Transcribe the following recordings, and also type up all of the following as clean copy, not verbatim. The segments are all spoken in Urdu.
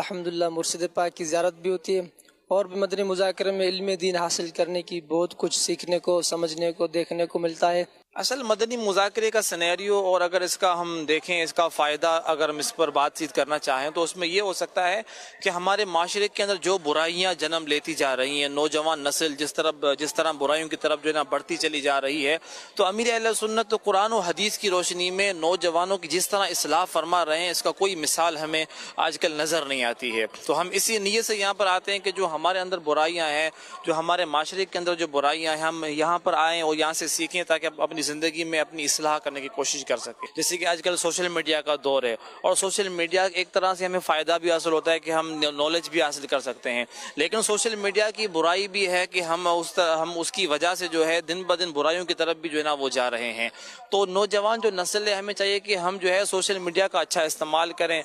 الحمدللہ مرشد پاک کی زیارت بھی ہوتی ہے، اور بھی مدنی مذاکرے میں علم دین حاصل کرنے کی بہت کچھ سیکھنے کو، سمجھنے کو، دیکھنے کو ملتا ہے۔ اصل مدنی مذاکرے کا سینیریو، اور اگر اس کا ہم دیکھیں، اس کا فائدہ اگر ہم اس پر بات چیت کرنا چاہیں تو اس میں یہ ہو سکتا ہے کہ ہمارے معاشرے کے اندر جو برائیاں جنم لیتی جا رہی ہیں، نوجوان نسل جس طرح برائیوں کی طرف جو ہے نا بڑھتی چلی جا رہی ہے، تو امیر اہل سنت تو قرآن و حدیث کی روشنی میں نوجوانوں کی جس طرح اصلاح فرما رہے ہیں، اس کا کوئی مثال ہمیں آج کل نظر نہیں آتی ہے۔ تو ہم اسی نیت سے یہاں پر آتے ہیں کہ جو ہمارے اندر برائیاں ہیں، جو ہمارے معاشرے کے اندر جو برائیاں ہیں، ہم یہاں پر آئیں اور یہاں سے سیکھیں تاکہ اپنی زندگی میں اپنی اصلاح کرنے کی کوشش کر سکیں۔ جیسے کہ آج کل سوشل میڈیا کا دور ہے، اور سوشل میڈیا ایک طرح سے ہمیں فائدہ بھی حاصل ہوتا ہے کہ ہم نالج بھی حاصل کر سکتے ہیں، لیکن سوشل میڈیا کی برائی بھی ہے کہ ہم اس کی وجہ سے جو ہے دن بدن برائیوں کی طرف بھی جو ہے نا وہ جا رہے ہیں۔ تو نوجوان جو نسل ہے، ہمیں چاہیے کہ ہم جو ہے سوشل میڈیا کا اچھا استعمال کریں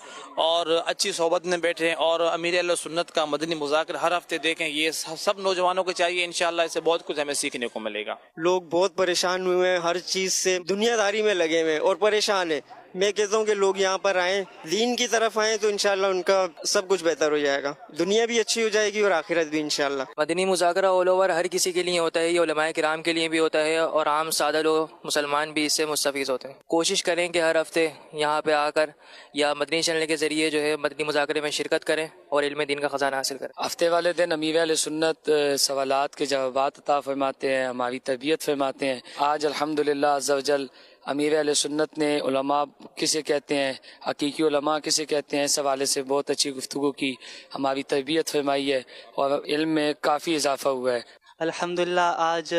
اور اچھی صحبت میں بیٹھیں، اور امیر اہل سنت کا مدنی مذاکرہ ہر ہفتے دیکھیں۔ یہ سب نوجوانوں کو چاہیے، انشاءاللہ اس سے بہت کچھ ہمیں سیکھنے کو ملے گا۔ لوگ بہت پریشان ہوئے ہیں، ہر چیز سے دنیا داری میں لگے ہوئے ہیں اور پریشان ہیں۔ میں کہتا ہوں کہ لوگ یہاں پر آئیں، دین کی طرف آئیں تو انشاءاللہ ان کا سب کچھ بہتر ہو جائے گا، دنیا بھی اچھی ہو جائے گی اور آخرت بھی انشاءاللہ۔ مدنی مذاکرہ آل اوور ہر کسی کے لیے ہوتا ہے، یہ علماء کرام کے لیے بھی ہوتا ہے، اور عام سادہ لوگ مسلمان بھی اس سے مستفید ہوتے ہیں۔ کوشش کریں کہ ہر ہفتے یہاں پہ آ کر یا مدنی چینل کے ذریعے جو ہے مدنی مذاکرے میں شرکت کریں اور علم دین کا خزانہ حاصل کریں۔ ہفتے والے دن امیر اہل سنت سوالات کے جوابات عطا فرماتے ہیں، ہماری تربیت فرماتے ہیں۔ آج الحمدللہ عز و جل امیر اہل سنت نے علماء کسے کہتے ہیں، حقیقی علماء کسے کہتے ہیں، اس حوالے سے بہت اچھی گفتگو کی، ہماری تربیت فرمائی ہے، اور علم میں کافی اضافہ ہوا ہے۔ الحمدللہ آج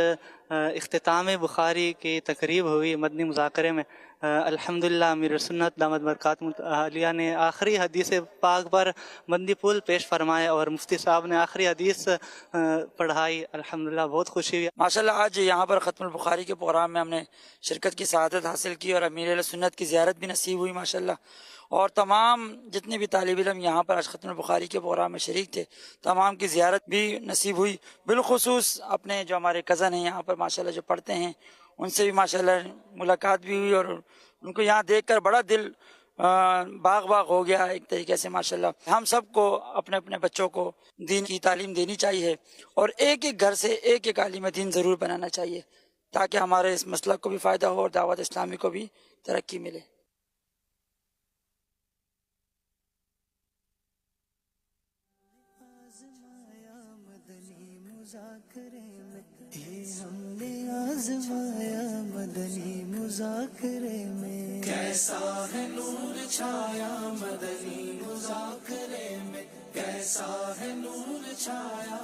اختتام بخاری کی تقریب ہوئی مدنی مذاکرے میں۔ الحمدللہ امیر سنت دامت برکاتہ عالیہ نے آخری حدیث پاک پر مدنی پھول پیش فرمائے اور مفتی صاحب نے آخری حدیث پڑھائی۔ الحمدللہ بہت خوشی ہوئی۔ ماشاءاللہ آج یہاں پر ختم البخاری کے پروگرام میں ہم نے شرکت کی سعادت حاصل کی، اور امیر اہل سنت کی زیارت بھی نصیب ہوئی ماشاءاللہ، اور تمام جتنے بھی طالب علم یہاں پر آج ختم البخاری کے پروگرام میں شریک تھے، تمام کی زیارت بھی نصیب ہوئی۔ بالخصوص اپنے جو ہمارے کزن ہیں یہاں پر ماشاءاللہ جو پڑھتے ہیں، ان سے بھی ماشاءاللہ ملاقات بھی ہوئی، اور ان کو یہاں دیکھ کر بڑا دل باغ ہو گیا ایک طریقے سے ماشاءاللہ۔ ہم سب کو اپنے اپنے بچوں کو دین کی تعلیم دینی چاہیے، اور ایک ایک گھر سے ایک ایک عالم دین ضرور بنانا چاہیے، تاکہ ہمارے اس مسلک کو بھی فائدہ ہو اور دعوت اسلامی کو بھی ترقی ملے۔ ہم نے آزمایا مدنی مذاکرے میں، کیسا ہے نور چھایا مدنی مذاکرے میں، کیسا ہے نور چھایا